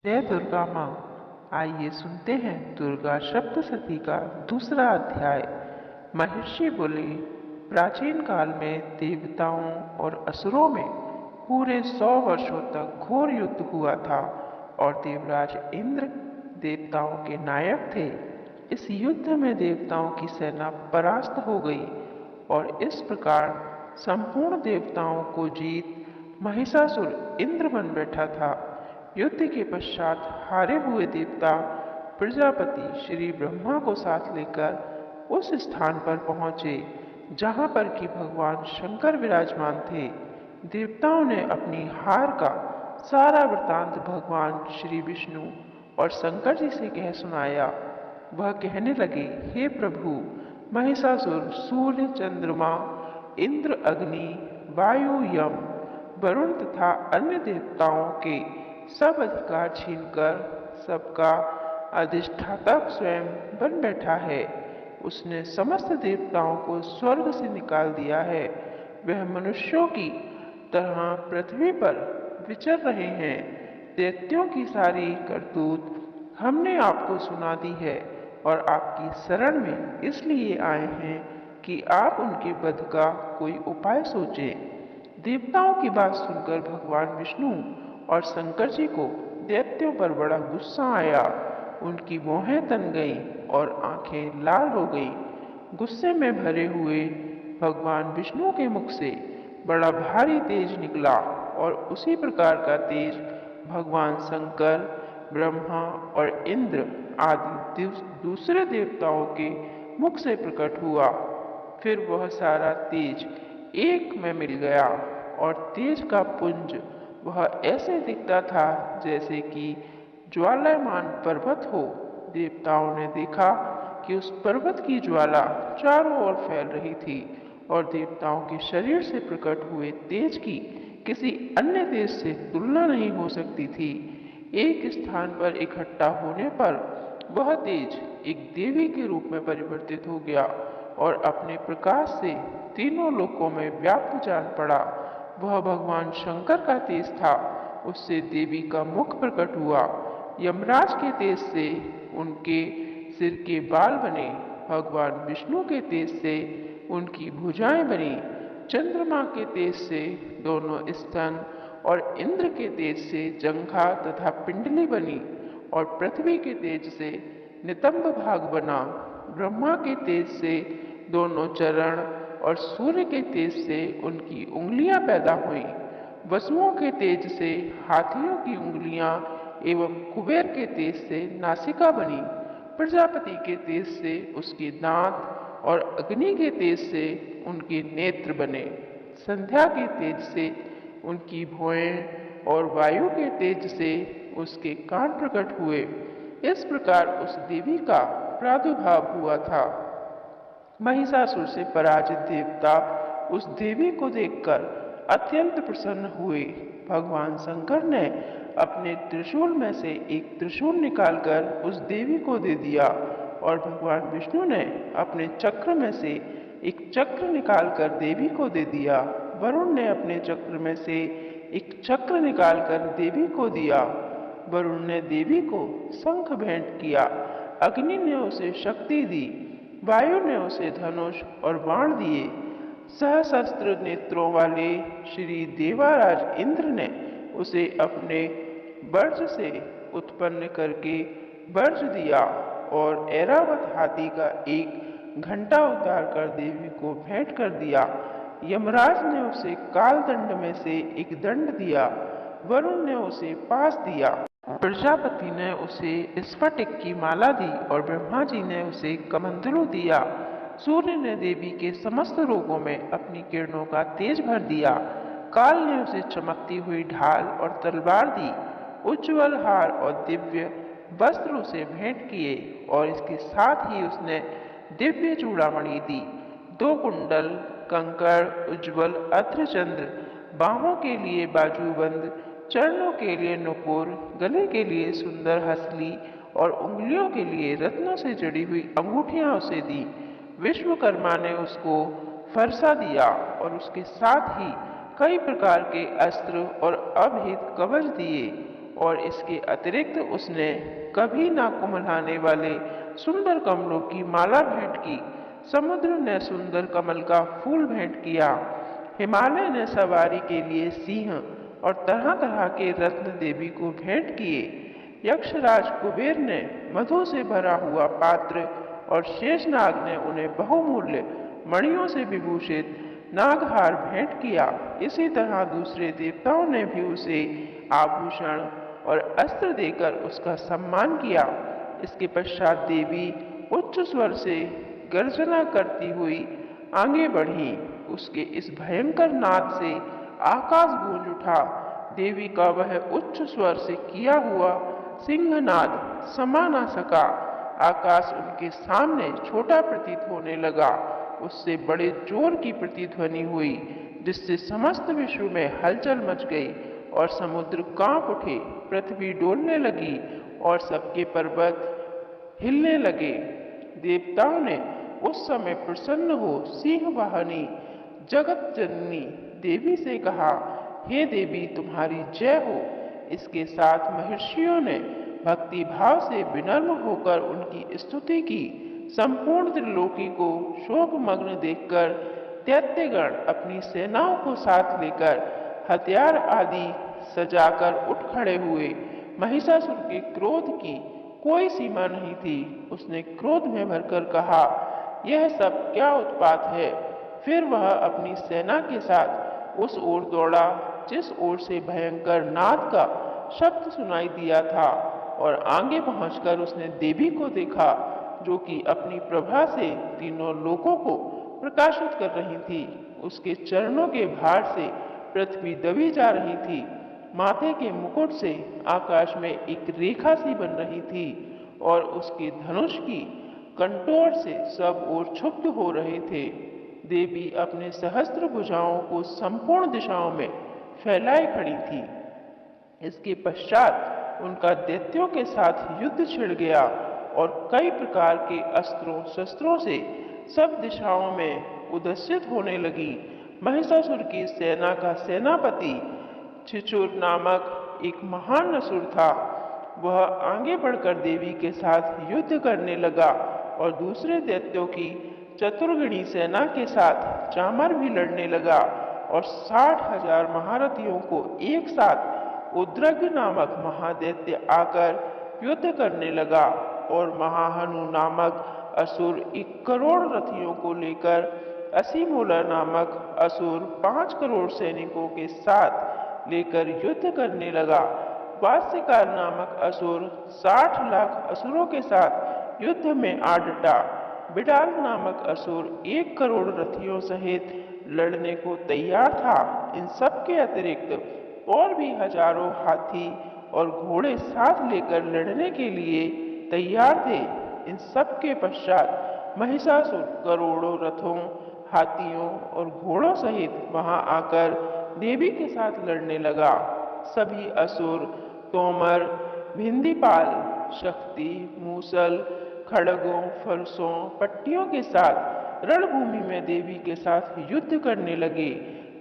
जय दुर्गा माँ। आइए सुनते हैं दुर्गा सप्तशती का दूसरा अध्याय। महर्षि बोले, प्राचीन काल में देवताओं और असुरों में पूरे 100 वर्षों तक घोर युद्ध हुआ था और देवराज इंद्र देवताओं के नायक थे। इस युद्ध में देवताओं की सेना परास्त हो गई और इस प्रकार संपूर्ण देवताओं को जीत महिषासुर इंद्र बन बैठा था। युद्ध के पश्चात हारे हुए देवता प्रजापति श्री ब्रह्मा को साथ लेकर उस स्थान पर पहुंचे जहां पर कि भगवान शंकर विराजमान थे। देवताओं ने अपनी हार का सारा वृतांत भगवान श्री विष्णु और शंकर जी से कह सुनाया। वह कहने लगे, हे प्रभु, महिषासुर सूर्य, चंद्रमा, इंद्र, अग्नि, वायु, यम, वरुण तथा अन्य देवताओं के सब अधिकार छीनकर सबका अधिष्ठाता स्वयं बन बैठा है। उसने समस्त देवताओं को स्वर्ग से निकाल दिया है। वह मनुष्यों की तरह पृथ्वी पर विचर रहे हैं। दैत्यों की सारी करतूत हमने आपको सुना दी है और आपकी शरण में इसलिए आए हैं कि आप उनके वध का कोई उपाय सोचें। देवताओं की बात सुनकर भगवान विष्णु और शंकर जी को दैत्यों पर बड़ा गुस्सा आया। उनकी भौहें तन गईं और आंखें लाल हो गईं। गुस्से में भरे हुए भगवान विष्णु के मुख से बड़ा भारी तेज निकला और उसी प्रकार का तेज भगवान शंकर, ब्रह्मा और इंद्र आदि दूसरे देवताओं के मुख से प्रकट हुआ। फिर वह सारा तेज एक में मिल गया और तेज का पुंज वह ऐसे दिखता था जैसे कि ज्वालायमान पर्वत हो। देवताओं ने देखा कि उस पर्वत की ज्वाला चारों ओर फैल रही थी और देवताओं के शरीर से प्रकट हुए तेज की किसी अन्य तेज से तुलना नहीं हो सकती थी। एक स्थान पर इकट्ठा होने पर वह तेज एक देवी के रूप में परिवर्तित हो गया और अपने प्रकाश से तीनों लोकों में व्याप्त जान पड़ा। वह भगवान शंकर का तेज था। उससे देवी का मुख प्रकट हुआ। यमराज के तेज से उनके सिर के बाल बने। भगवान विष्णु के तेज से उनकी भुजाएं बनी। चंद्रमा के तेज से दोनों स्तन और इंद्र के तेज से जंघा तथा पिंडली बनी और पृथ्वी के तेज से नितंब भाग बना। ब्रह्मा के तेज से दोनों चरण और सूर्य के तेज से उनकी उंगलियां पैदा हुईं। वसुओं के तेज से हाथियों की उंगलियां एवं कुबेर के तेज से नासिका बनी। प्रजापति के तेज से उसके दांत और अग्नि के तेज से उनके नेत्र बने। संध्या के तेज से उनकी भौएं और वायु के तेज से उसके कान प्रकट हुए। इस प्रकार उस देवी का प्रादुर्भाव हुआ था। महिषासुर से पराजित देवता उस देवी को देखकर अत्यंत प्रसन्न हुए। भगवान शंकर ने अपने त्रिशूल में से एक त्रिशूल निकालकर उस देवी को दे दिया और भगवान विष्णु ने अपने चक्र में से एक चक्र निकालकर देवी को दे दिया। वरुण ने अपने चक्र में से एक चक्र निकालकर देवी को दिया। वरुण ने देवी को शंख भेंट किया। अग्नि ने उसे शक्ति दी। वायु ने उसे धनुष और बाण दिए। सहस्त्र नेत्रों वाले श्री देवाराज इंद्र ने उसे अपने वर्ष से उत्पन्न करके वर्ष दिया और ऐरावत हाथी का एक घंटा उतार कर देवी को भेंट कर दिया। यमराज ने उसे काल दंड में से एक दंड दिया। वरुण ने उसे पास दिया। प्रजापति ने उसे स्फटिक की माला दी और ब्रह्मा जी ने उसे कमंडलू दिया। सूर्य ने देवी के समस्त रोगों में अपनी किरणों का तेज भर दिया। काल ने उसे चमकती हुई ढाल और तलवार दी। उज्ज्वल हार और दिव्य वस्त्र उसे भेंट किए और इसके साथ ही उसने दिव्य चूड़ामणि दी। 2 कुंडल, कंकड़, उज्ज्वल अर्धचंद्र, बाहों के लिए बाजूबंद, चरणों के लिए नुपुर, गले के लिए सुंदर हसली और उंगलियों के लिए रत्नों से जड़ी हुई अंगूठियां उसे दी। विश्वकर्मा ने उसको फरसा दिया और उसके साथ ही कई प्रकार के अस्त्र और अभेद कवच दिए। और इसके अतिरिक्त उसने कभी ना कुम्हलाने वाले सुंदर कमलों की माला भेंट की। समुद्र ने सुंदर कमल का फूल भेंट किया। हिमालय ने सवारी के लिए सिंह और तरह तरह के रत्न देवी को भेंट किए। यक्षराज कुबेर ने मधु से भरा हुआ पात्र और शेषनाग ने उन्हें बहुमूल्य मणियों से विभूषित नागहार भेंट किया। इसी तरह दूसरे देवताओं ने भी उसे आभूषण और अस्त्र देकर उसका सम्मान किया। इसके पश्चात देवी उच्च स्वर से गर्जना करती हुई आगे बढ़ी। उसके इस भयंकर नाद से आकाश गूंज उठा। देवी का वह उच्च स्वर से किया हुआ सिंहनाद समा न सका। आकाश उनके सामने छोटा प्रतीत होने लगा। उससे बड़े जोर की प्रतिध्वनि हुई, जिससे समस्त विश्व में हलचल मच गई और समुद्र कांप उठे, पृथ्वी डोलने लगी और सबके पर्वत हिलने लगे। देवताओं ने उस समय प्रसन्न हो सिंह वाहिनी जगत जननी देवी से कहा, हे देवी तुम्हारी जय हो। इसके साथ महर्षियों ने भक्ति भाव से विनम्र होकर उनकी स्तुति की। संपूर्ण त्रिलोकी को शोकमग्न देखकर दैत्यगण अपनी सेनाओं को साथ लेकर हथियार आदि सजाकर उठ खड़े हुए। महिषासुर के क्रोध की कोई सीमा नहीं थी। उसने क्रोध में भरकर कहा, यह सब क्या उत्पात है। फिर वह अपनी सेना के साथ उस ओर दौड़ा जिस ओर से भयंकर नाद का शब्द सुनाई दिया था, और आगे पहुंचकर उसने देवी को देखा, जो कि अपनी प्रभा से तीनों लोकों को प्रकाशित कर रही थी। उसके चरणों के भार से पृथ्वी दबी जा रही थी। माथे के मुकुट से आकाश में एक रेखा सी बन रही थी और उसके धनुष की कंटोर से सब ओर क्षुब्ध हो रहे थे। देवी अपने सहस्त्र भुजाओं को संपूर्ण दिशाओं में फैलाए खड़ी थी। इसके पश्चात उनका दैत्यों के साथ युद्ध छिड़ गया और कई प्रकार के अस्त्रों शस्त्रों से सब दिशाओं में उदस्सित होने लगी। महिषासुर की सेना का सेनापति छिचुर नामक एक महान असुर था। वह आगे बढ़कर देवी के साथ युद्ध करने लगा और दूसरे दैत्यों की चतुर्गणी सेना के साथ चामर भी लड़ने लगा और 60,000 महारथियों को एक साथ उद्रग नामक महादैत्य आकर युद्ध करने लगा और महाहनु नामक असुर 1 करोड़ रथियों को लेकर असीमोला नामक असुर 5 करोड़ सैनिकों के साथ लेकर युद्ध करने लगा। वास्यकार नामक असुर 60 लाख असुरों के साथ युद्ध में आ डटा। बिडाल नामक असुर 1 करोड़ रथियों सहित लड़ने को तैयार था। इन सब के अतिरिक्त और भी हजारों हाथी और घोड़े साथ लेकर लड़ने के लिए तैयार थे। इन सब के पश्चात महिषासुर करोड़ों रथों, हाथियों और घोड़ों सहित वहां आकर देवी के साथ लड़ने लगा। सभी असुर तोमर, भिंदीपाल, शक्ति, मूसल, खड़गों, फरसों, पट्टियों के साथ रणभूमि में देवी के साथ युद्ध करने लगे।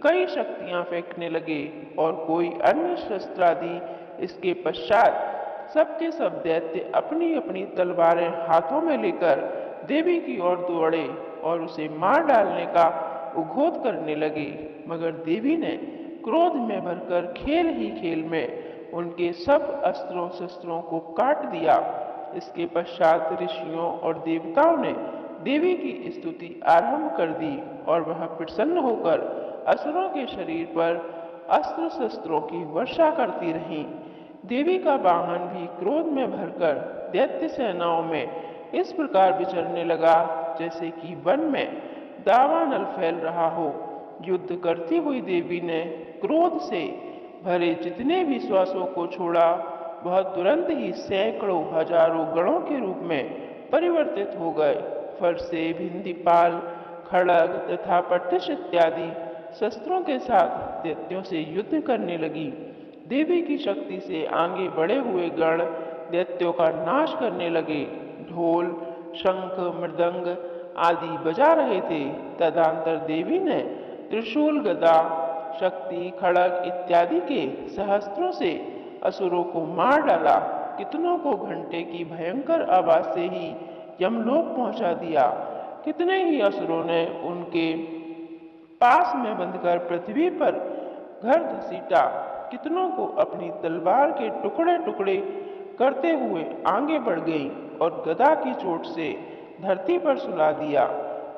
कई शक्तियां फेंकने लगे और कोई अन्य शस्त्रादि। इसके पश्चात सबके सब दैत्य अपनी अपनी तलवारें हाथों में लेकर देवी की ओर दौड़े और उसे मार डालने का उद्घोष करने लगे। मगर देवी ने क्रोध में भरकर खेल ही खेल में उनके सब अस्त्रों शस्त्रों को काट दिया। इसके पश्चात ऋषियों और देवताओं ने देवी की स्तुति आरंभ कर दी और वह प्रसन्न होकर असुरों के शरीर पर अस्त्र शस्त्रों की वर्षा करती रहीं। देवी का वाहन भी क्रोध में भरकर दैत्य सेनाओं में इस प्रकार विचरने लगा जैसे कि वन में दावानल फैल रहा हो। युद्ध करती हुई देवी ने क्रोध से भरे जितने भी श्वासों को छोड़ा, वह तुरंत ही सैकड़ों हजारों गणों के रूप में परिवर्तित हो गए। फरसे, भिंदीपाल, खड़ग तथा पट्टिश इत्यादि शस्त्रों के साथ दैत्यों से युद्ध करने लगी। देवी की शक्ति से आगे बढ़े हुए गण दैत्यों का नाश करने लगे। ढोल, शंख, मृदंग आदि बजा रहे थे। तदंतर देवी ने त्रिशूल, गदा, शक्ति, खड़ग इत्यादि के सहस्त्रों से असुरों को मार डाला, कितनों को घंटे की भयंकर आवाज से ही यमलोक पहुंचा दिया। कितने ही असुरों ने उनके पास में बंधकर पृथ्वी पर घर घसीटा, कितनों को अपनी तलवार के टुकड़े टुकड़े करते हुए आगे बढ़ गई और गदा की चोट से धरती पर सुला दिया।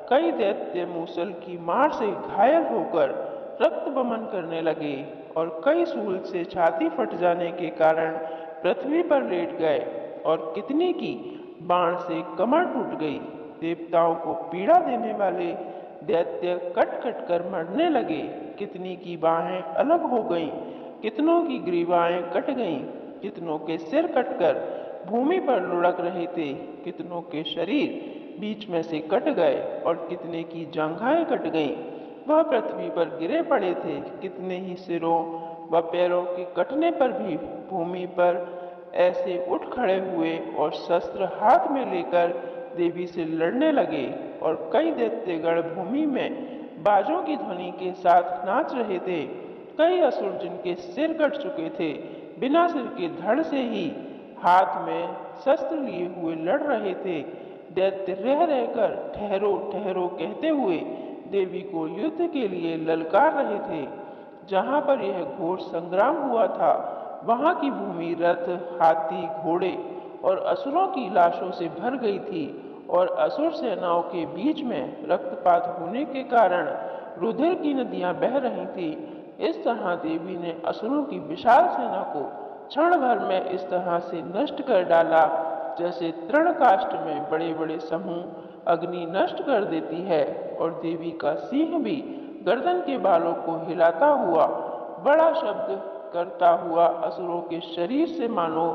कई दैत्य मूसल की मार से घायल होकर रक्त बमन करने लगे और कई सूल से छाती फट जाने के कारण पृथ्वी पर लेट गए और कितने की बाण से कमर टूट गई। देवताओं को पीड़ा देने वाले दैत्य कट कट कर मरने लगे, कितनी की बाहें अलग हो गईं, कितनों की ग्रीवाएं कट गईं, कितनों के सिर कटकर भूमि पर लुढ़क रहे थे, कितनों के शरीर बीच में से कट गए और कितने की जांघाएं कट गईं। वह पृथ्वी पर गिरे पड़े थे, कितने ही सिरों व पैरों के कटने पर भी भूमि पर ऐसे उठ खड़े हुए और शस्त्र हाथ में लेकर देवी से लड़ने लगे और कई दैत्यगण भूमि में बाजों की ध्वनि के साथ नाच रहे थे। कई असुर जिनके सिर कट चुके थे, बिना सिर के धड़ से ही हाथ में शस्त्र लिए हुए लड़ रहे थे। दैत्य रह रहकर ठहरो ठहरो कहते हुए देवी को युद्ध के लिए ललकार रहे थे। जहां पर यह घोर संग्राम हुआ था, वहां की भूमि रथ, हाथी, घोड़े और असुरों की लाशों से भर गई थी और असुर सेनाओं के बीच में रक्तपात होने के कारण रुधिर की नदियां बह रही थी। इस तरह देवी ने असुरों की विशाल सेना को क्षण भर में इस तरह से नष्ट कर डाला, जैसे तृणकाष्ठ में बड़े बड़े समूह अग्नि नष्ट कर देती है। और देवी का सिंह भी गर्दन के बालों को हिलाता हुआ बड़ा शब्द करता हुआ असुरों के शरीर से मानो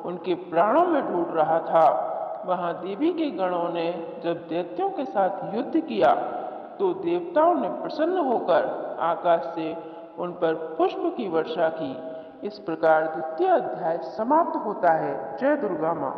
उनके प्राणों में ढूंढ रहा था। वहां देवी के गणों ने जब दैत्यों के साथ युद्ध किया तो देवताओं ने प्रसन्न होकर आकाश से उन पर पुष्प की वर्षा की। इस प्रकार द्वितीय अध्याय समाप्त होता है। जय दुर्गा माँ।